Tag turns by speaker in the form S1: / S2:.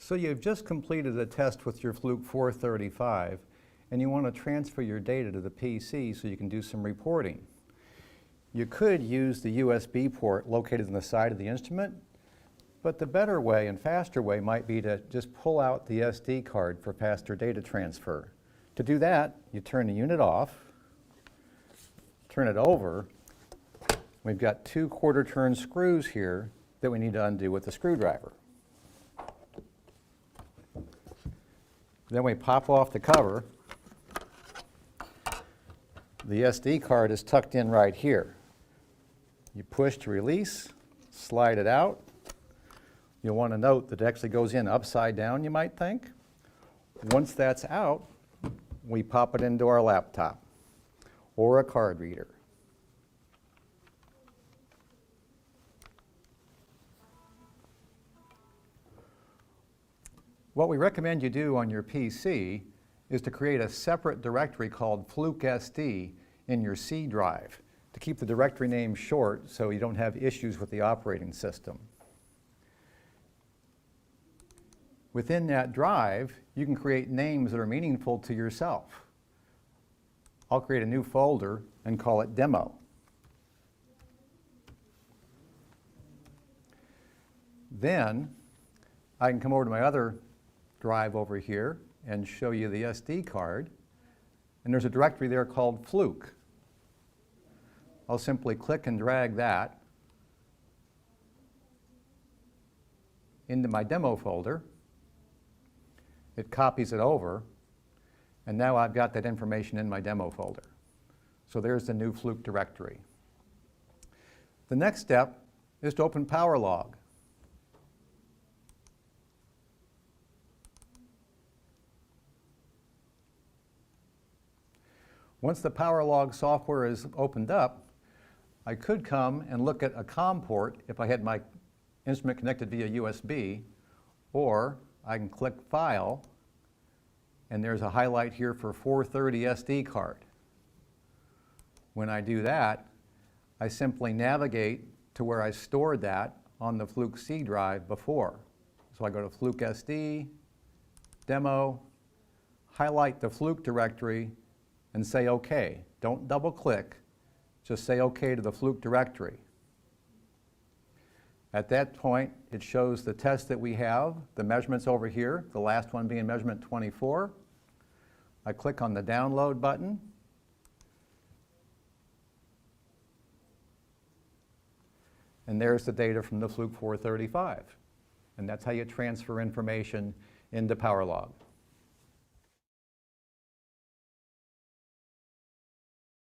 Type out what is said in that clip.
S1: So you've just completed a test with your Fluke 435 and you want to transfer your data to the PC so you can do some reporting. You could use the USB port located on the side of the instrument, but the better way and faster way might be to just pull out the SD card for faster data transfer. To do that, you turn the unit off, turn it over. We've got 2 quarter-turn screws here that we need to undo with the screwdriver. Then we pop off the cover. The SD card is tucked in right here. You push to release, slide it out. You'll want to note that it actually goes in upside down, you might think. Once that's out, we pop it into our laptop or a card reader. What we recommend you do on your PC is to create a separate directory called Fluke SD in your C drive to keep the directory name short so you don't have issues with the operating system. Within that drive, you can create names that are meaningful to yourself. I'll create a new folder and call it Demo. Then I can come over to my other drive over here and show you the SD card. And there's a directory there called Fluke. I'll simply click and drag that into my demo folder. It copies it over, and now I've got that information in my demo folder. So there's the new Fluke directory. The next step is to open PowerLog. Once the PowerLog software is opened up, I could come and look at a COM port if I had my instrument connected via USB, or I can click File, and there's a highlight here for 430 SD card. When I do that, I simply navigate to where I stored that on the Fluke C drive before. So I go to Fluke SD, Demo, highlight the Fluke directory, and say OK. Don't double click, just say OK to the Fluke directory. At that point, it shows the test that we have, the measurements over here, the last one being measurement 24. I click on the download button. And there's the data from the Fluke 435. And that's how you transfer information into PowerLog.